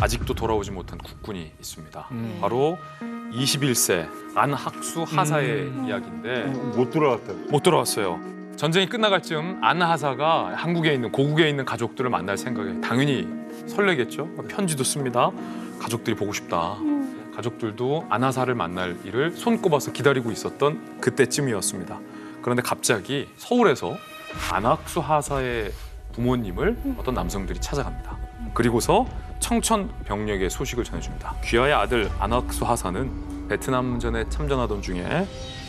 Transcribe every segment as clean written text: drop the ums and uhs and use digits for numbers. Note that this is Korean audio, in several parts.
아직도 돌아오지 못한 국군이 있습니다. 바로 21세 안학수 하사의 이야기인데 못 들어왔다. 못 돌아왔어요. 전쟁이 끝나갈 즈음 안하사가 한국에 있는 고국에 있는 가족들을 만날 생각에 당연히 설레겠죠. 편지도 씁니다. 가족들이 보고 싶다. 가족들도 안하사를 만날 일을 손꼽아서 기다리고 있었던 그때쯤이었습니다. 그런데 갑자기 서울에서 안학수 하사의 부모님을 어떤 남성들이 찾아갑니다. 그리고서 청천벽력의 소식을 전해줍니다. 귀하의 아들 안학수 하사는 베트남전에 참전하던 중에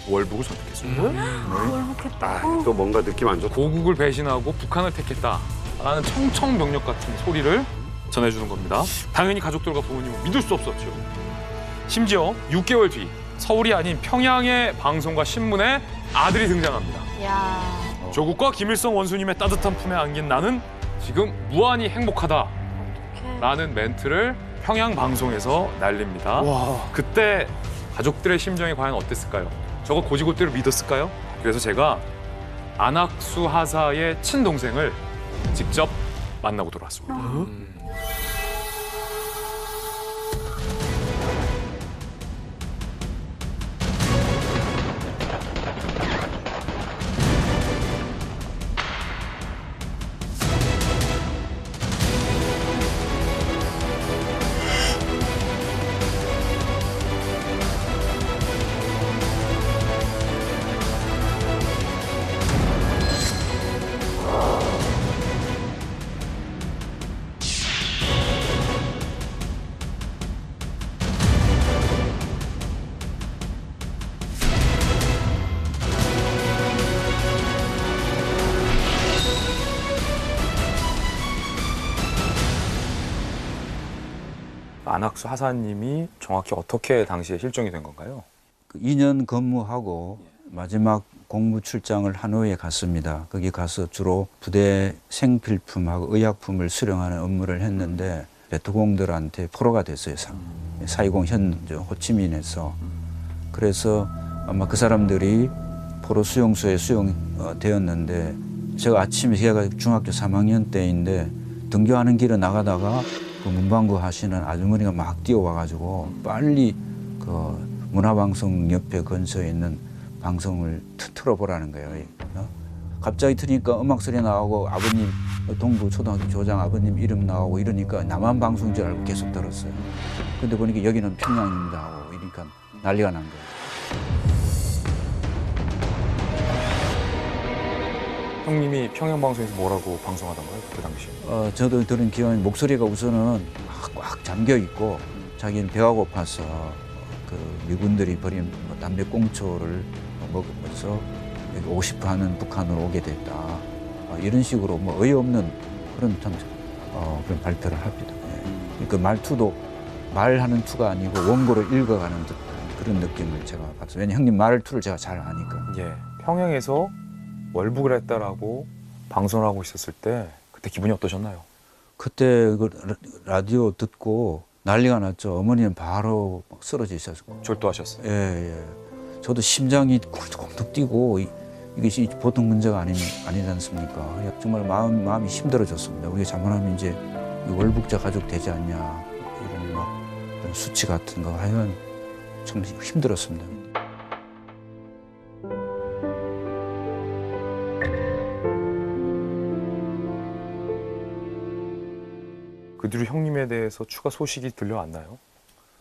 월북을 선택했습니다. 월북했다. 또 뭔가 느낌 안 좋다. 고국을 배신하고 북한을 택했다라는 청천벽력 같은 소리를 전해주는 겁니다. 당연히 가족들과 부모님은 믿을 수 없었죠. 심지어 6개월 뒤 서울이 아닌 평양의 방송과 신문에 아들이 등장합니다. 야. 조국과 김일성 원수님의 따뜻한 품에 안긴 나는 지금 무한히 행복하다라는 어떡해. 멘트를 평양 방송에서 날립니다. 그때 가족들의 심정이 과연 어땠을까요? 저거 고지고대로 믿었을까요? 그래서 제가 안학수 하사의 친동생을 직접 만나고 돌아왔습니다. 안학수 하사님이 정확히 어떻게 당시에 실종이 된 건가요? 2년 근무하고 마지막 공무 출장을 하노이에 갔습니다. 거기 가서 주로 부대 생필품하고 의약품을 수령하는 업무를 했는데 베트공들한테 포로가 됐어요. 사이공 현 호치민에서. 그래서 아마 그 사람들이 포로 수용소에 수용되었는데 제가 아침에 제가 중학교 3학년 때인데 등교하는 길에 나가다가 그 문방구 하시는 아주머니가 막 뛰어와가지고 빨리 그 문화방송 옆에 근처에 있는 방송을 틀어보라는 거예요. 갑자기 트니까 음악 소리 나오고 아버님 동부 초등학교 조장 아버님 이름 나오고 이러니까 남한 방송인 줄 알고 계속 들었어요. 근데 보니까 여기는 평양입니다 하고 이러니까 난리가 난 거예요. 형님이 평양 방송에서 뭐라고 방송하던가요? 그때 당시? 저도 들은 기억에 목소리가 우선은 꽉 잠겨 있고 자기는 배가 고파서 그 미군들이 버린 담배꽁초를 먹으면서 여기 오고 싶어 하는 북한으로 오게 됐다. 이런 식으로 뭐 어이없는 그런 그런 발표를 합니다. 그러니까 말투도 말하는 투가 아니고 원고를 읽어가는 듯한 그런 느낌을 제가 받았어요. 왜냐면 형님 말투를 제가 잘 아니까. 예. 평양에서 월북을 했다라고 방송을 하고 있었을 때 그때 기분이 어떠셨나요? 그때 그 라디오 듣고 난리가 났죠. 어머니는 바로 막 쓰러져 있었고. 졸도하셨어요. 예, 예. 저도 심장이 쿵툭쿵툭 뛰고 이것이 보통 문제가 아니지 않습니까? 정말 마음이 힘들어졌습니다. 우리가 잘못하면 이제 월북자 가족 되지 않냐 이런 막 이런 수치 같은 거 하여간 참 힘들었습니다. 그 뒤로 형님에 대해서 추가 소식이 들려왔나요?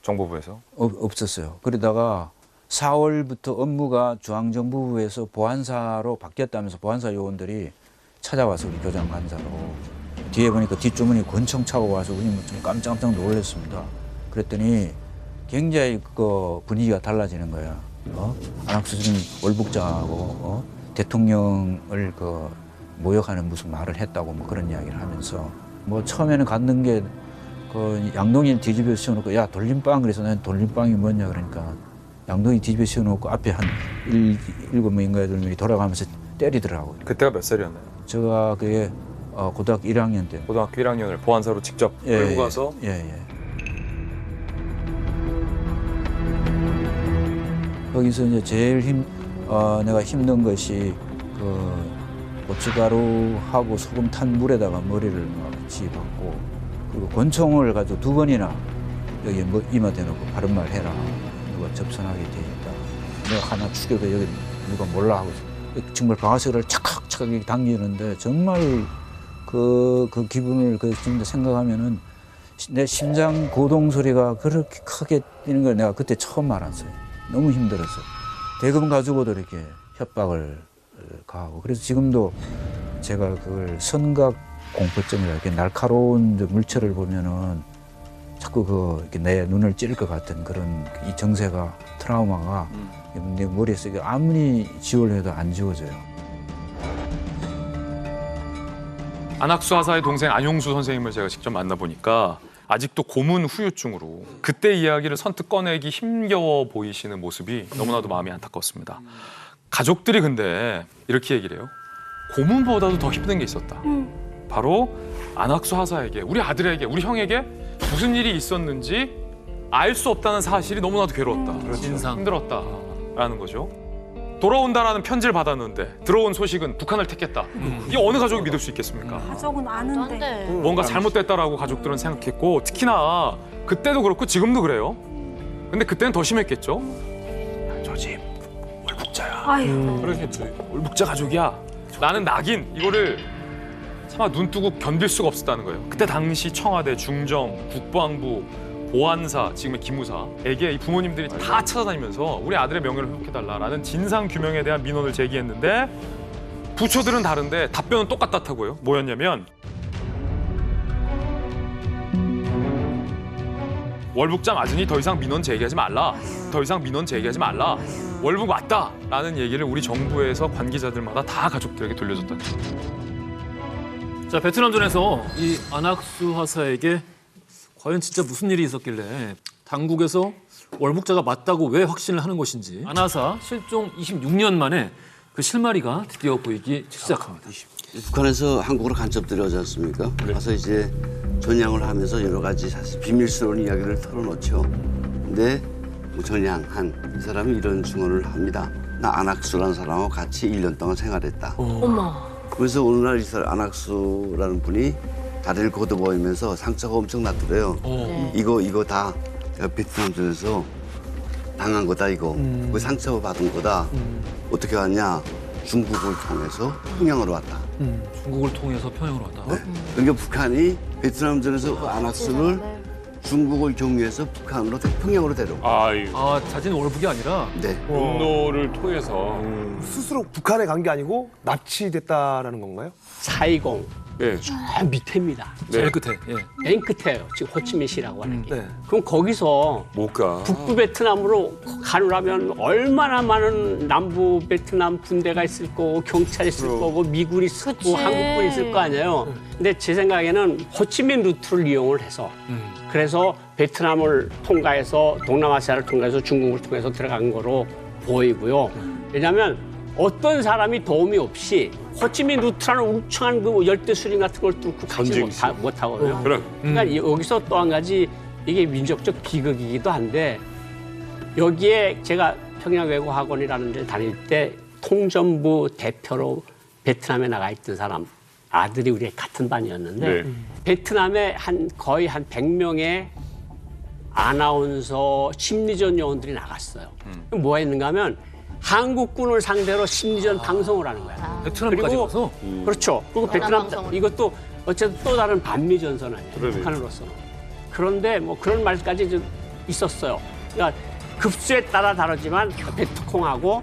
정보부에서? 없었어요. 그러다가 4월부터 업무가 중앙정부부에서 보안사로 바뀌었다면서 보안사 요원들이 찾아와서 우리 교장 간사로 뒤에 보니까 뒷주머니 권총 차고 와서 우리 좀 깜짝 놀랐습니다. 그랬더니 굉장히 그 분위기가 달라지는 거야. 안학수는 월북자하고 대통령을 그 모욕하는 무슨 말을 했다고 뭐 그런 이야기를 하면서 뭐 처음에는 갖는 게 그 양동이를 뒤집어 씌워놓고 야 돌림빵 그래서 난 돌림빵이 뭐냐 그러니까 양동이 뒤집어 씌워놓고 앞에 한 일곱 명인가 여덟 명이 돌아가면서 때리더라고요. 그때가 몇 살이었나요? 제가 그게 고등학교 1학년 때. 고등학교 1학년을 보안사로 직접 끌고 가서 예. 거기서 이제 제일 내가 힘든 것이 그 고춧가루하고 소금 탄 물에다가 머리를 막 지박고 그리고 권총을 가지고 2번이나 여기 뭐 이마 대놓고 바른 말 해라. 누가 접선하게 돼 있다. 내가 하나 죽여도 여기 누가 몰라 하고 정말 방아쇠를 착착착 당기는데 정말 그 기분을 지금 생각하면은 내 심장 고동 소리가 그렇게 크게 뛰는 걸 내가 그때 처음 알았어요. 너무 힘들었어요. 대금 가지고도 이렇게 협박을 가하고 그래서 지금도 제가 그걸 선각 공포증이라 이렇게 날카로운 물체를 보면은 자꾸 이렇게 내 눈을 찌를 것 같은 그런 이 정세가 트라우마가 내 머리에서 아무리 지우려 해도 안 지워져요. 안학수 하사의 동생 안용수 선생님을 제가 직접 만나보니까 아직도 고문 후유증으로 그때 이야기를 선뜻 꺼내기 힘겨워 보이시는 모습이 너무나도 마음이 안타깝습니다. 가족들이 근데 이렇게 얘기를 해요. 고문보다도 더 힘든 게 있었다. 바로 안학수 하사에게, 우리 아들에게, 우리 형에게 무슨 일이 있었는지 알 수 없다는 사실이 너무나도 괴로웠다. 진상. 힘들었다라는 거죠. 돌아온다라는 편지를 받았는데 들어온 소식은 북한을 택했다. 이게 어느 가족이 믿을 수 있겠습니까? 가족은 아는데. 뭔가 잘못됐다라고 가족들은 생각했고 특히나 그때도 그렇고 지금도 그래요. 근데 그때는 더 심했겠죠. 저 집 월북자야. 아유. 그러겠죠. 월북자 가족이야. 나는 낙인 이거를 차마 눈 뜨고 견딜 수가 없었다는 거예요. 그때 당시 청와대, 중정, 국방부, 보안사, 지금의 기무사에게 이 부모님들이 다 찾아다니면서 우리 아들의 명예를 회복해달라라는 진상 규명에 대한 민원을 제기했는데 부처들은 다른데 답변은 똑같다고요. 뭐였냐면 월북자 맞으니 더 이상 민원 제기하지 말라. 더 이상 민원 제기하지 말라. 월북 맞다라는 얘기를 우리 정부에서 관계자들마다 다 가족들에게 돌려줬다는 거예요. 자, 베트남전에서 이 안학수 하사에게 과연 진짜 무슨 일이 있었길래 당국에서 월북자가 맞다고 왜 확신을 하는 것인지 안 하사 실종 26년 만에 그 실마리가 드디어 보이기 시작합니다. 북한에서 한국으로 간첩 들여오지 않습니까? 가서 이제 전향을 하면서 여러 가지 사실 비밀스러운 이야기를 털어놓죠. 근데 뭐 전향한 이 사람이 이런 증언을 합니다. 나 안학수라는 사람하고 같이 1년 동안 생활했다. 어머. 그래서 어느 날 이 사람 안학수라는 분이 다리를 걷어보이면서 상처가 엄청 났더래요. 이거 다 내가 베트남전에서 당한 거다 이거. 그 상처 받은 거다. 어떻게 왔냐? 중국을 통해서 평양으로 왔다. 중국을 통해서 평양으로 왔다. 그러니까 북한이 베트남전에서 그 안학수를 중국을 경유해서 북한으로 평양으로 데려온 거예요. 아유. 아, 자진의 월북이 아니라 네. 분노를 통해서. 스스로 북한에 간 게 아니고 납치됐다라는 건가요? 사이공 네. 저 밑에입니다. 제일 끝에. 예. 맨 끝에요. 지금 호치민시라고 하는 게. 네. 그럼 거기서 못 가. 북부 베트남으로 가려면 얼마나 많은 남부 베트남 군대가 있을 거고 경찰이 있을 거고 미군이 있을 거고 그치. 한국군이 있을 거 아니에요. 근데 제 생각에는 호치민 루트를 이용을 해서 그래서 베트남을 통과해서 동남아시아를 통과해서 중국을 통해서 들어간 거로 보이고요. 왜냐하면 어떤 사람이 도움이 없이 호치민 루트라는 울창한 그 열대수림 같은 걸 뚫고 가지 전쟁시. 못하거든요. 그래. 그러니까 여기서 또 한 가지 이게 민족적 비극이기도 한데 여기에 제가 평양외고학원이라는 데를 다닐 때 통전부 대표로 베트남에 나가 있던 사람 아들이 우리 같은 반이었는데 네. 베트남에 거의 한 100명의 아나운서 심리전 요원들이 나갔어요. 뭐가 있는가 하면 한국군을 상대로 심리전 방송을 하는 거야. 베트남까지 그리고 가서 그렇죠. 그리고 베트남 방송을. 이것도 어쨌든 또 다른 반미 전선 아니에요. 그러네. 북한으로서는. 그런데 뭐 그런 말까지 좀 있었어요. 그러니까 급수에 따라 다르지만 베트콩하고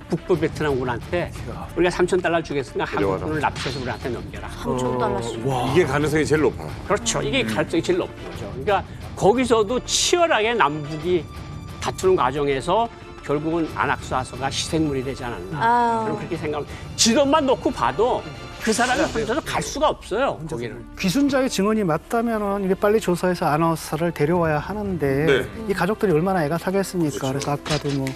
북부 베트남군한테 우리가 $3,000 주겠으니까 데려와라. 한국군을 납치해서 우리한테 넘겨라. 3,000달러씩. 이게 가능성이 제일 높아. 그렇죠. 이게 가능성이 제일 높은 거죠. 그러니까 거기서도 치열하게 남북이 다투는 과정에서 결국은 안학수 하사가 희생물이 되지 않았나. 아유. 저는 그렇게 생각합니다. 지도만 놓고 봐도 그 사람이 혼자서 갈 수가 없어요. 거기를. 귀순자의 증언이 맞다면은 이게 빨리 조사해서 아나운서를 데려와야 하는데 네. 이 가족들이 얼마나 애가 타겠습니까? 그래서 아까도 뭐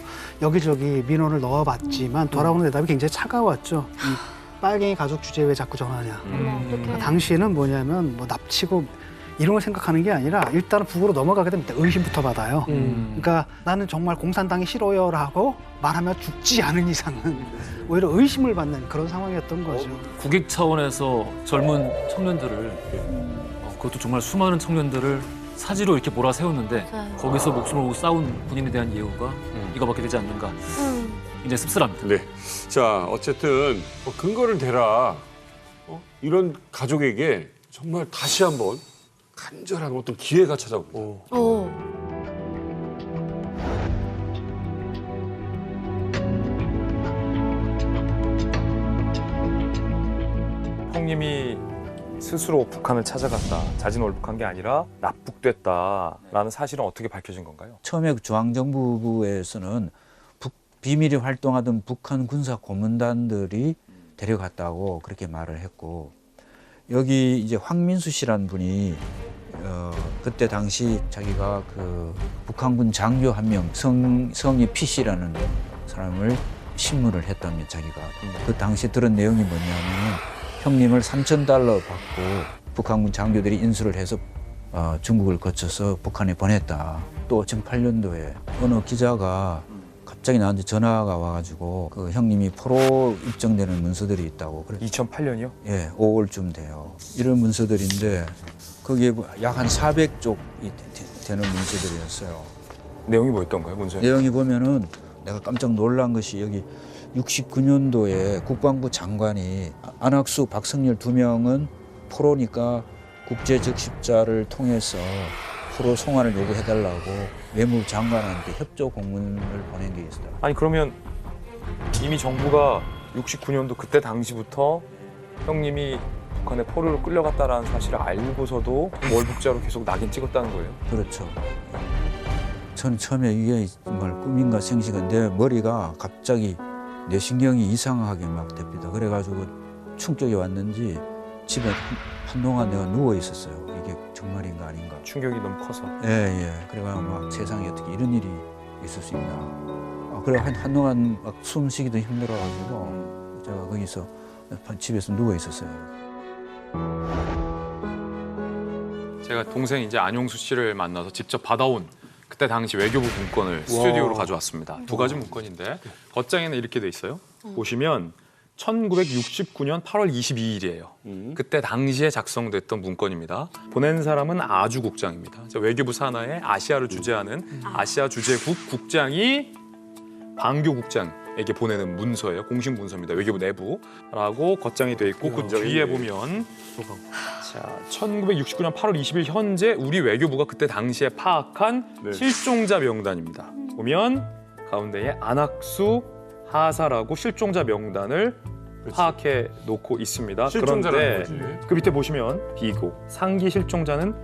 여기저기 민원을 넣어봤지만 돌아오는 대답이 굉장히 차가웠죠. 이 빨갱이 가족 주제에 왜 자꾸 전하냐. 어떡해. 당시에는 뭐냐면 뭐 납치고 이런 걸 생각하는 게 아니라 일단은 북으로 넘어가게 되면 일단 의심부터 받아요. 그러니까 나는 정말 공산당이 싫어요라고 말하면 죽지 않은 이상은 오히려 의심을 받는 그런 상황이었던 거죠. 국익 차원에서 젊은 청년들을 그것도 정말 수많은 청년들을 사지로 이렇게 몰아세웠는데 맞아요. 거기서 목숨을 걸고 싸운 본인에 대한 예우가 이거밖에 되지 않는가. 이제 씁쓸합니다. 네. 자, 어쨌든 근거를 대라. 이런 가족에게 정말 다시 한번 간절한 어떤 기회가 찾아옵니다. 형님이 스스로 북한을 찾아갔다. 자진월북한 게 아니라 납북됐다라는 사실은 어떻게 밝혀진 건가요? 처음에 중앙정부부에서는 비밀이 활동하던 북한 군사 고문단들이 데려갔다고 그렇게 말을 했고, 여기 이제 황민수 씨라는 분이 그때 당시 자기가 그 북한군 장교 한 명 성이 피 씨라는 사람을 신문을 했답니다. 자기가 그 당시 들은 내용이 뭐냐면 형님을 $3,000 받고 북한군 장교들이 인수를 해서 중국을 거쳐서 북한에 보냈다. 또 2008년도에 어느 기자가 갑자기 나한테 전화가 와가지고 그 형님이 포로 입증되는 문서들이 있다고. 2008년이요? 예, 5월쯤 돼요. 이런 문서들인데 거기에 약 한 400쪽이 되는 문서들이었어요. 내용이 뭐였던가요, 문서에? 내용이 보면은 내가 깜짝 놀란 것이 여기 69년도에 국방부 장관이 안학수, 박성열 2명은 포로니까 국제적십자를 통해서 포로 송환을 요구해달라고 외무부 장관한테 협조 공문을 보낸 게 있어요. 아니 그러면 이미 정부가 69년도 그때 당시부터 형님이 북한에 포로로 끌려갔다라는 사실을 알고서도 월북자로 계속 낙인 찍었다는 거예요? 그렇죠. 저는 처음에 이게 정말 꿈인가 생시가 내 머리가 갑자기 뇌신경이 이상하게 막 됩니다. 그래가지고 충격이 왔는지 집에 한동안 내가 누워 있었어요. 이게 정말인가 아닌가. 충격이 너무 커서. 예. 그래가 막 세상에 어떻게 이런 일이 있을 수 있나. 그래 한동안 막 숨쉬기도 힘들어가지고 제가 거기서 집에서 누워 있었어요. 제가 동생 이제 안용수 씨를 만나서 직접 받아온 그때 당시 외교부 문건을 스튜디오로 가져왔습니다. 2가지 문건인데 겉장에는 이렇게 돼 있어요. 보시면 1969년 8월 22일이에요. 그때 당시에 작성됐던 문건입니다. 보낸 사람은 아주국장입니다. 외교부 산하에 아시아를 주재하는 아시아 주재국 국장이 방교국장에게 보내는 문서예요. 공식 문서입니다. 외교부 내부라고 겉장이 돼 있고 그 뒤에 보면 자, 1969년 8월 20일 현재 우리 외교부가 그때 당시에 파악한 실종자 명단입니다. 보면 가운데에 안학수, 하사라고 실종자 명단을 파악해 놓고 있습니다. 그런데 그 밑에 보시면 비고 상기 실종자는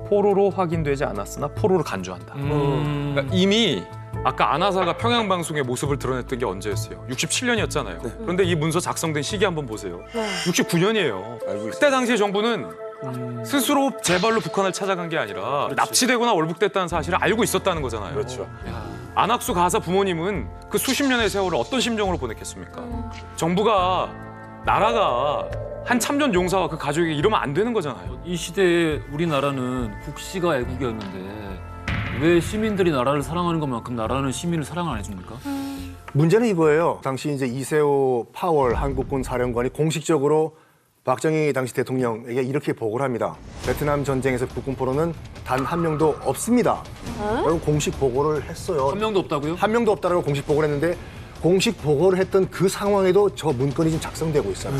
포로로 확인되지 않았으나 포로로 간주한다. 그러니까 이미 아까 안하사가 평양방송의 모습을 드러냈던 게 언제였어요? 67년이었잖아요. 그런데 이 문서 작성된 시기 한번 보세요. 69년이에요. 그때 당시의 정부는 스스로 제 발로 북한을 찾아간 게 아니라 납치되거나 월북됐다는 사실을 알고 있었다는 거잖아요. 그렇죠. 안학수 가사 부모님은 그 수십 년의 세월을 어떤 심정으로 보냈겠습니까? 정부가 나라가 한 참전 용사와 그 가족에게 이러면 안 되는 거잖아요. 이 시대에 우리나라는 국시가 애국이었는데 왜 시민들이 나라를 사랑하는 것만큼 나라는 시민을 사랑 안 해줍니까? 문제는 이거예요. 당시 이제 이세호 파월 한국군 사령관이 공식적으로 박정희 당시 대통령에게 이렇게 보고를 합니다. 베트남 전쟁에서 국군 포로는 단 한 명도 없습니다. 라고 공식 보고를 했어요. 한 명도 없다고요? 한 명도 없다라고 공식 보고를 했는데 공식 보고를 했던 그 상황에도 저 문건이 지금 작성되고 있어요.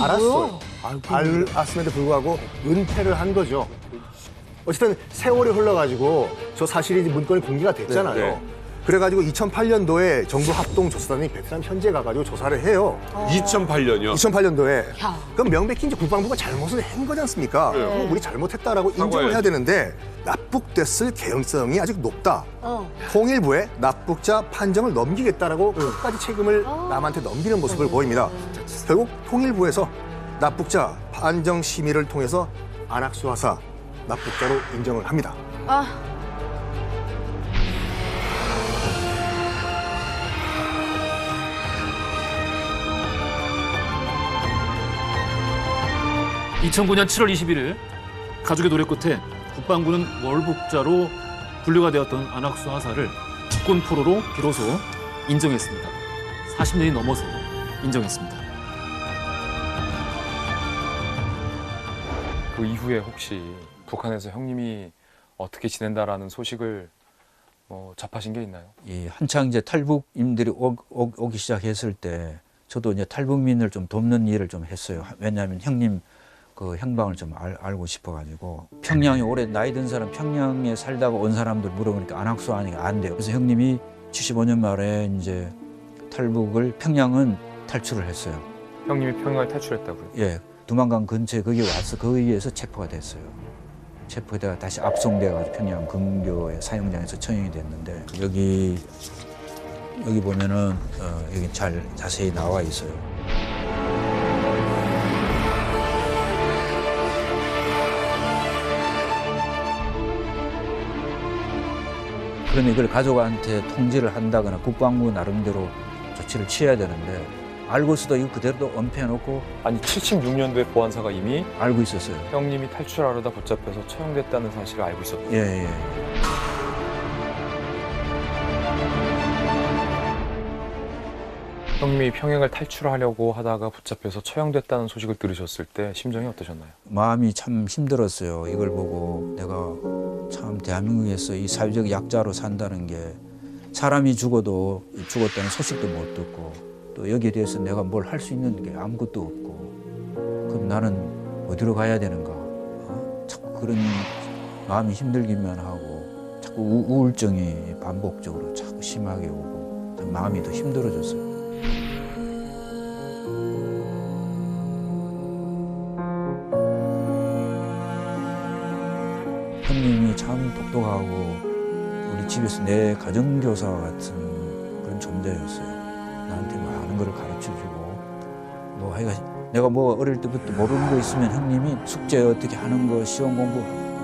알았어요. 알았음에도 불구하고 은폐를 한 거죠. 어쨌든 세월이 흘러가지고 저 사실이 이제 문건이 공개가 됐잖아요. 네. 그래가지고 2008년도에 정부 합동조사단이 베트남 현지에 가가지고 조사를 해요. 2008년이요? 2008년도에. 야. 그럼 명백히 이제 국방부가 잘못을 한 거지 않습니까? 그럼 우리 잘못했다라고 인정을 사과해야지. 해야 되는데 납북됐을 개연성이 아직 높다. 통일부에 납북자 판정을 넘기겠다라고 끝까지 책임을 남한테 넘기는 모습을 보입니다. 결국 통일부에서 납북자 판정 심의를 통해서 안학수 하사 납북자로 인정을 합니다. 아. (2009년 7월 21일) 가족의 노력 끝에 국방부는 월북자로 분류가 되었던 안학수 하사를 국군 포로로 비로소 인정했습니다. 40년이 넘어서 인정했습니다. 그 이후에 혹시 북한에서 형님이 어떻게 지낸다라는 소식을 접하신 게 있나요? 이 한창 이제 탈북인들이 오기 시작했을 때 저도 이제 탈북민을 좀 돕는 일을 좀 했어요. 왜냐하면 형님 그 행방을 좀 알고 싶어가지고 평양에 오래 나이 든 사람 평양에 살다가 온 사람들 물어보니까 안학수 하니까 안 돼요. 그래서 형님이 75년 말에 이제 탈북을 평양은 탈출을 했어요. 형님이 평양을 탈출했다고요? 예, 두만강 근처에 거기 와서 거기에서 체포가 됐어요. 체포되다가 다시 압송돼가지고 평양 근교의 사형장에서 처형이 됐는데 여기 보면은 여기 잘 자세히 나와 있어요. 그러면 이걸 가족한테 통지를 한다거나 국방부 나름대로 조치를 취해야 되는데 알고서도 이거 그대로 은폐해놓고 아니 76년도에 보안사가 이미 알고 있었어요. 형님이 탈출하려다 붙잡혀서 처형됐다는 사실을 알고 있었고 예, 예. 형님이 평양을 탈출하려고 하다가 붙잡혀서 처형됐다는 소식을 들으셨을 때 심정이 어떠셨나요? 마음이 참 힘들었어요. 이걸 보고 내가 참 대한민국에서 이 사회적 약자로 산다는 게 사람이 죽어도 죽었다는 소식도 못 듣고 또 여기에 대해서 내가 뭘 할 수 있는 게 아무것도 없고 그럼 나는 어디로 가야 되는가? 자꾸 그런 마음이 힘들기만 하고 자꾸 우울증이 반복적으로 자꾸 심하게 오고 마음이 더 힘들어졌어요. 형님이 참 똑똑하고 우리 집에서 내 가정교사 같은 그런 존재였어요. 나한테 많은 걸 가르쳐주고 뭐 하여간 내가 뭐 어릴 때부터 모르는 거 있으면 형님이 숙제 어떻게 하는 거 시험 공부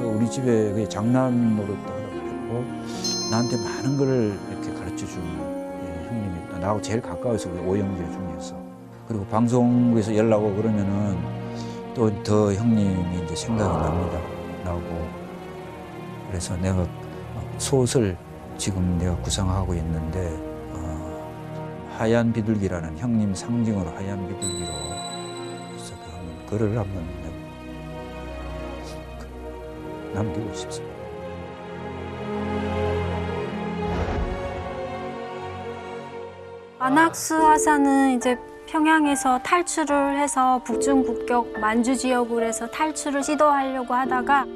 우리 집에 그게 장난 노릇도 하라고 했고 나한테 많은 걸 이렇게 가르쳐준 형님이 나하고 제일 가까워서 우리 오형제 중에서 그리고 방송국에서 연락 오고 그러면은 또 더 형님이 이제 생각이 납니다. 나고 그래서 내가 소설 지금 내가 구상하고 있는데 하얀 비둘기라는 형님 상징으로 하얀 비둘기로 그래서 그 글을 한번 남기고 싶습니다. 안학수 하사는 이제 평양에서 탈출을 해서 북중 국경 만주 지역으로 해서 탈출을 시도하려고 하다가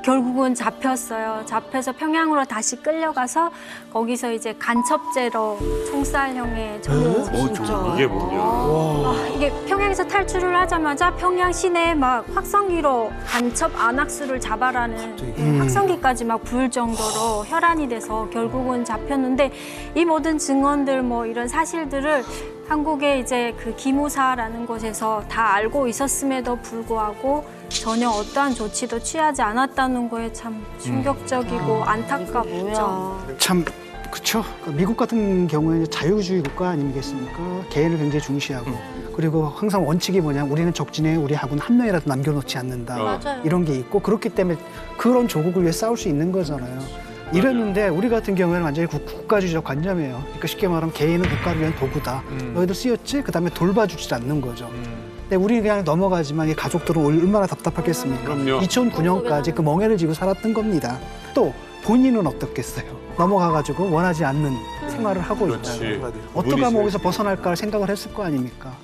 결국은 잡혔어요. 잡혀서 평양으로 다시 끌려가서 거기서 이제 간첩죄로 총살형에 처해졌죠. 이게 뭐냐? 이게 평양에서 탈출을 하자마자 평양 시내에 막 확성기로 간첩 안학수를 잡아라는 확성기까지 막 부을 정도로 혈안이 돼서 결국은 잡혔는데 이 모든 증언들 뭐 이런 사실들을 한국의 이제 그 기무사라는 곳에서 다 알고 있었음에도 불구하고 전혀 어떠한 조치도 취하지 않았다는 거에 참 충격적이고 안타깝죠. 참 그렇죠. 미국 같은 경우에는 자유주의 국가 아니겠습니까? 개인을 굉장히 중시하고 그리고 항상 원칙이 뭐냐 우리는 적진에 우리 학원 한 명이라도 남겨놓지 않는다. 맞아요. 이런 게 있고 그렇기 때문에 그런 조국을 위해 싸울 수 있는 거잖아요. 이랬는데 우리 같은 경우에는 완전히 국가주의적 관념이에요. 그러니까 쉽게 말하면 개인은 국가를 위한 도구다. 너희들 쓰였지? 그다음에 돌봐주지 않는 거죠. 근데 우리는 그냥 넘어가지만 이 가족들은 얼마나 답답하겠습니까? 그럼요. 2009년까지 그 멍해를 지고 살았던 겁니다. 또 본인은 어떻겠어요? 넘어가가지고 원하지 않는 생활을 하고 그렇지. 있다. 어떤 감옥에서 벗어날까 생각을 했을 거 아닙니까?